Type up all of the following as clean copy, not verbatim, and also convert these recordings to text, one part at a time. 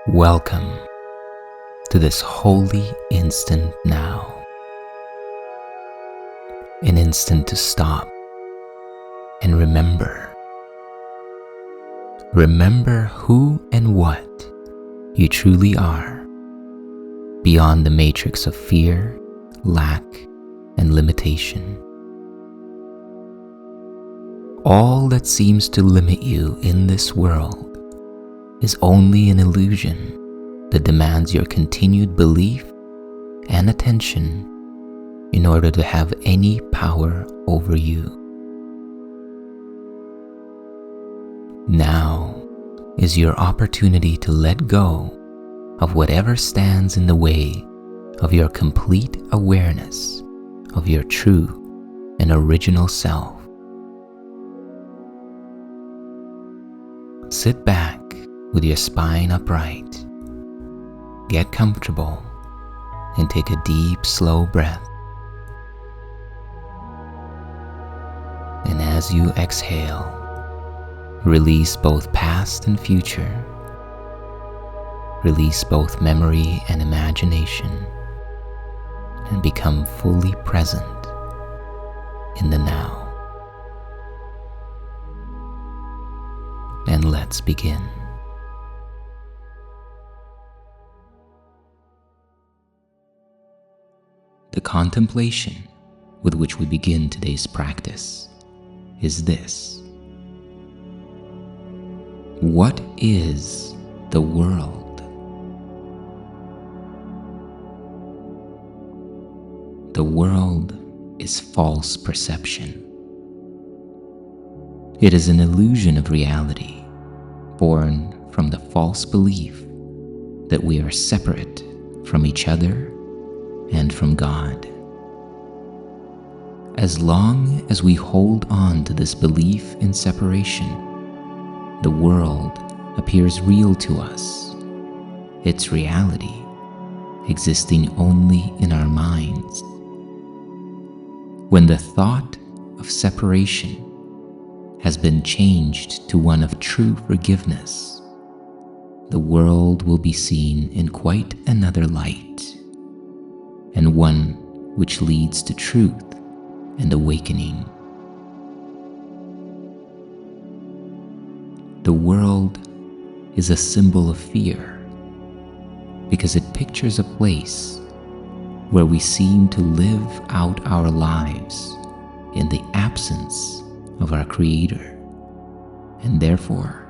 Welcome to this holy instant now. An instant to stop and remember. Remember who and what you truly are, beyond the matrix of fear, lack, and limitation. All that seems to limit you in this world is only an illusion that demands your continued belief and attention in order to have any power over you. Now is your opportunity to let go of whatever stands in the way of your complete awareness of your true and original self. Sit back with your spine upright. Get comfortable and take a deep, slow breath. And as you exhale, release both past and future. Release both memory and imagination, and become fully present in the now. And let's begin. The contemplation with which we begin today's practice is this: what is the world? The world is false perception. It is an illusion of reality, born from the false belief that we are separate from each other and from God. As long as we hold on to this belief in separation, the world appears real to us, its reality existing only in our minds. When the thought of separation has been changed to one of true forgiveness, the world will be seen in quite another light, and one which leads to truth and awakening. The world is a symbol of fear because it pictures a place where we seem to live out our lives in the absence of our Creator, and therefore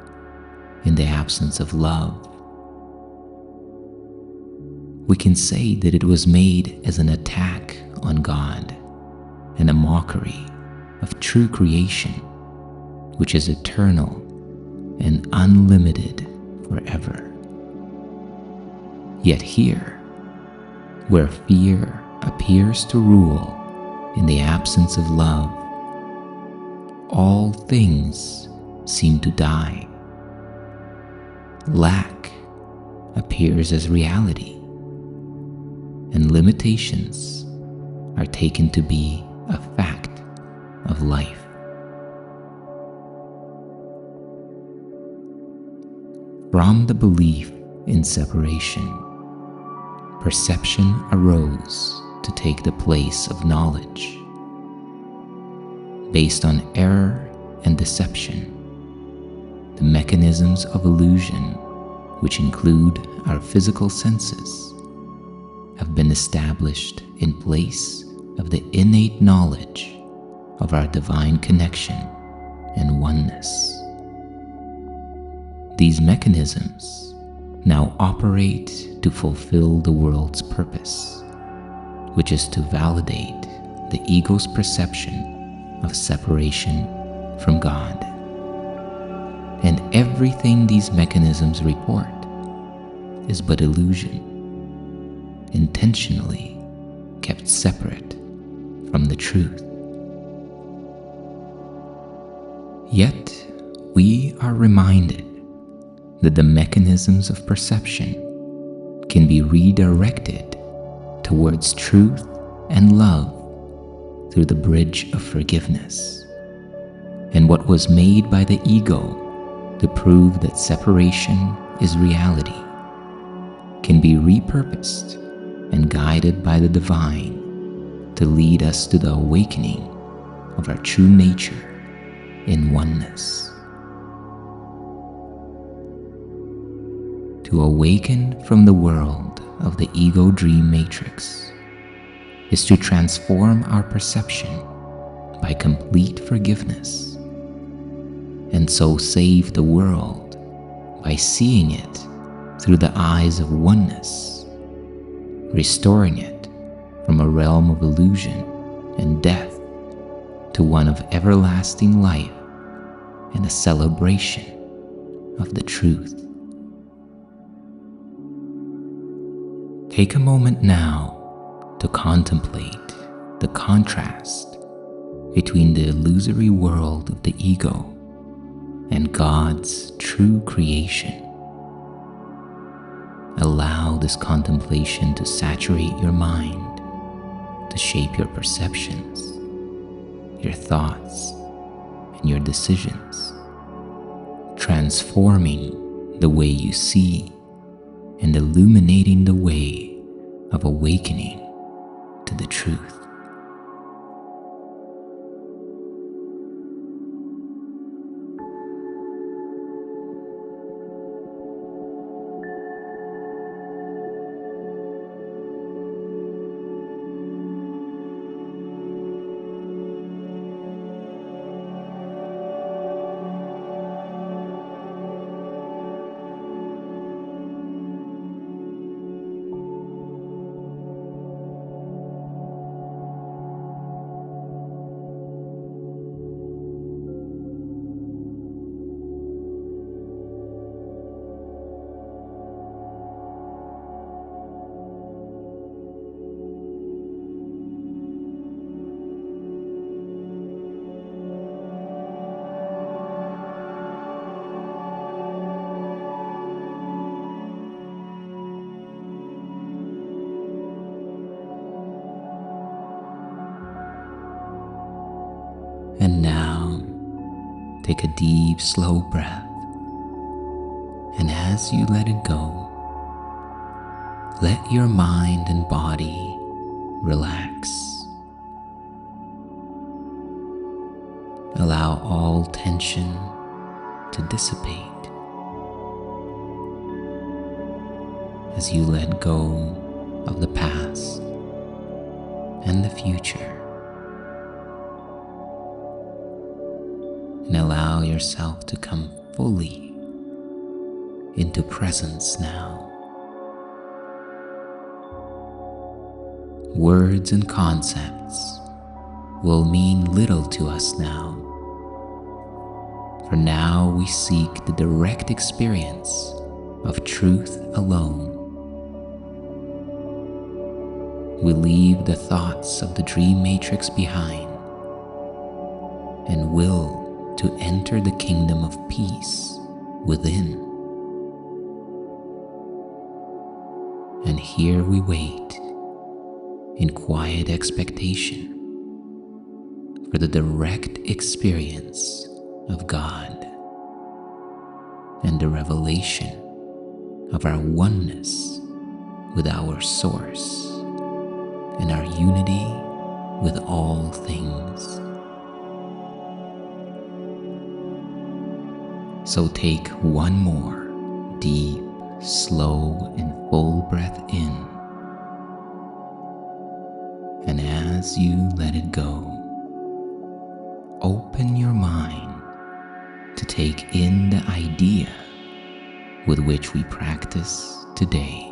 in the absence of love. We can say that it was made as an attack on God and a mockery of true creation, which is eternal and unlimited forever. Yet here, where fear appears to rule in the absence of love, all things seem to die. Lack appears as reality, and limitations are taken to be a fact of life. From the belief in separation, perception arose to take the place of knowledge. Based on error and deception, the mechanisms of illusion, which include our physical senses, have been established in place of the innate knowledge of our divine connection and oneness. These mechanisms now operate to fulfill the world's purpose, which is to validate the ego's perception of separation from God. And everything these mechanisms report is but illusion, intentionally kept separate from the truth. Yet we are reminded that the mechanisms of perception can be redirected towards truth and love through the bridge of forgiveness. And what was made by the ego to prove that separation is reality can be repurposed and guided by the divine to lead us to the awakening of our true nature in oneness. To awaken from the world of the ego dream matrix is to transform our perception by complete forgiveness, and so save the world by seeing it through the eyes of oneness, restoring it from a realm of illusion and death to one of everlasting life and a celebration of the truth. Take a moment now to contemplate the contrast between the illusory world of the ego and God's true creation. Allow this contemplation to saturate your mind, to shape your perceptions, your thoughts, and your decisions, transforming the way you see and illuminating the way of awakening to the truth. And now, take a deep, slow breath, and as you let it go, let your mind and body relax. Allow all tension to dissipate as you let go of the past and the future. And allow yourself to come fully into presence now. Words and concepts will mean little to us now, for now we seek the direct experience of truth alone. We leave the thoughts of the dream matrix behind and will to enter the kingdom of peace within. And here we wait in quiet expectation for the direct experience of God and the revelation of our oneness with our source and our unity with all things. So take one more deep, slow, and full breath in. And as you let it go, open your mind to take in the idea with which we practice today.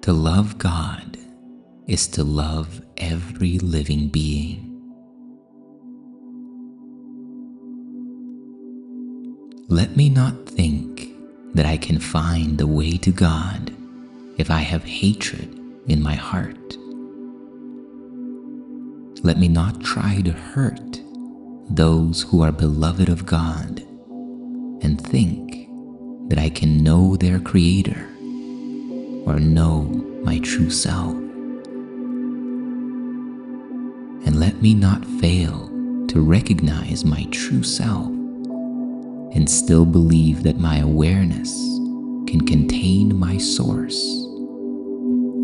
To love God is to love every living being. Let me not think that I can find the way to God if I have hatred in my heart. Let me not try to hurt those who are beloved of God and think that I can know their Creator or know my true self. Let me not fail to recognize my true self and still believe that my awareness can contain my source,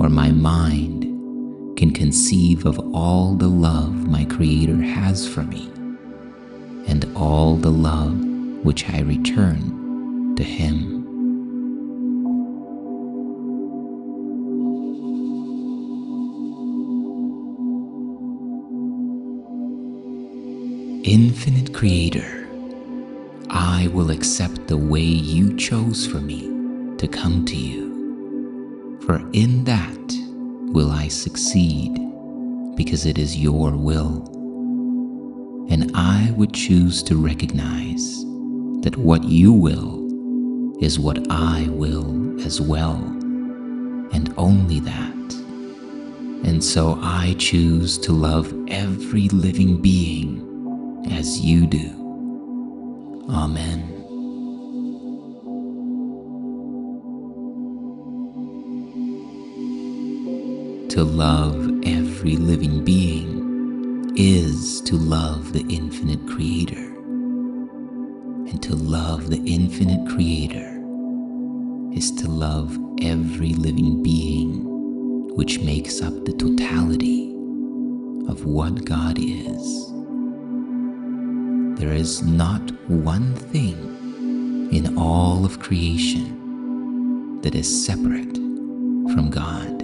or my mind can conceive of all the love my Creator has for me and all the love which I return to Him. Infinite Creator, I will accept the way you chose for me to come to you, for in that will I succeed, because it is your will. And I would choose to recognize that what you will is what I will as well, and only that. And so I choose to love every living being as you do. Amen. To love every living being is to love the infinite Creator. And to love the infinite Creator is to love every living being, which makes up the totality of what God is. There is not one thing in all of creation that is separate from God.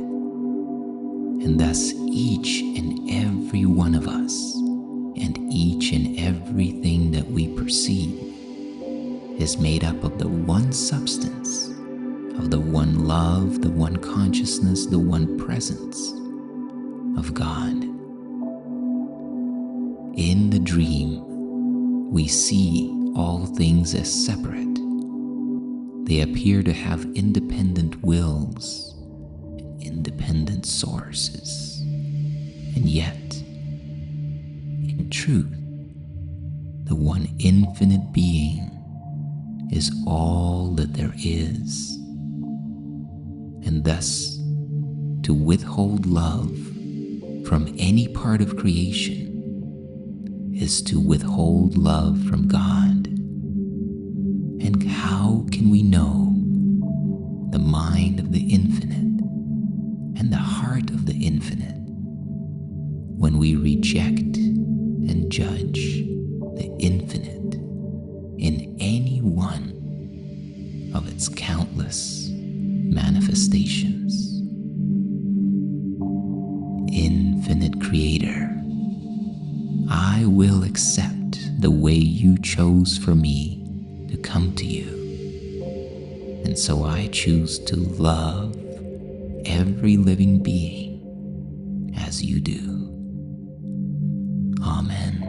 And thus each and every one of us and each and everything that we perceive is made up of the one substance, of the one love, the one consciousness, the one presence of God. In the dream, we see all things as separate. They appear to have independent wills and independent sources. And yet, in truth, the one infinite being is all that there is. And thus, to withhold love from any part of creation is to withhold love from God. And how can we know the mind of the infinite and the heart of the infinite when we reject and judge the infinite in any one of its countless manifestations? Infinite Creator, I will accept the way you chose for me to come to you. And so I choose to love every living being as you do. Amen.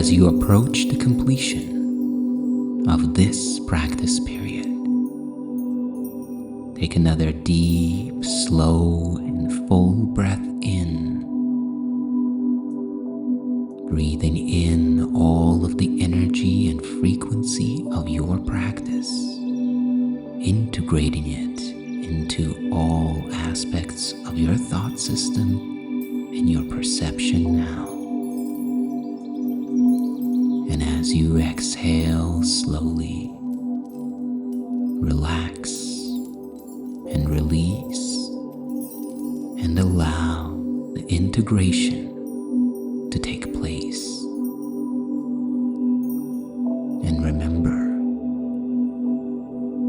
as you approach the completion of this practice period, take another deep, slow, and full breath in, breathing in all of the energy and frequency of your practice, integrating it into all aspects of your thought system and your perception now. And as you exhale slowly, relax and release and allow the integration to take place. And remember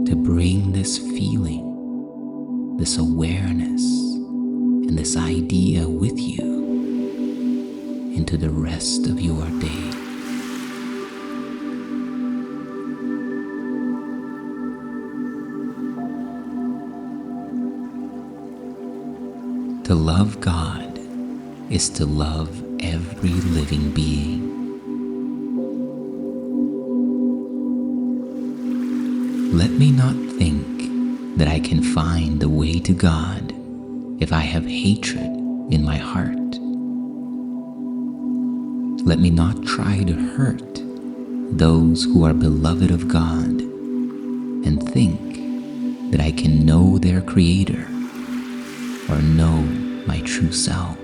to bring this feeling, this awareness, and this idea with you into the rest of your day. To love God is to love every living being. Let me not think that I can find the way to God if I have hatred in my heart. Let me not try to hurt those who are beloved of God and think that I can know their Creator or know my true self.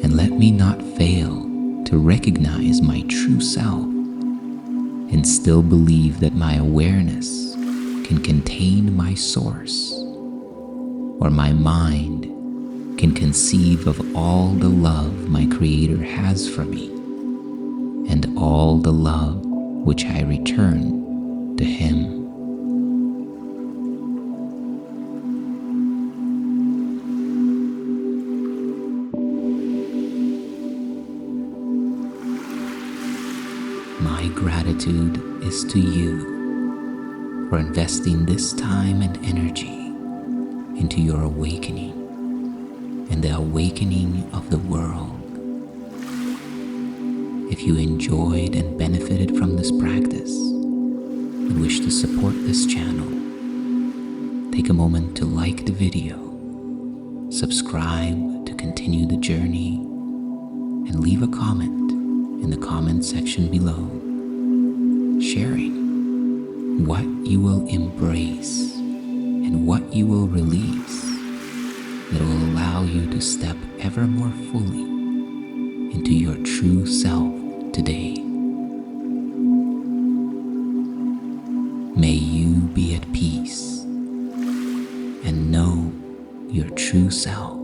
And let me not fail to recognize my true self and still believe that my awareness can contain my source, or my mind can conceive of all the love my Creator has for me and all the love which I return to Him. My gratitude is to you for investing this time and energy into your awakening and the awakening of the world. If you enjoyed and benefited from this practice and wish to support this channel, take a moment to like the video, subscribe to continue the journey, and leave a comment in the comment section below, sharing what you will embrace and what you will release that will allow you to step ever more fully into your true self today. May you be at peace and know your true self.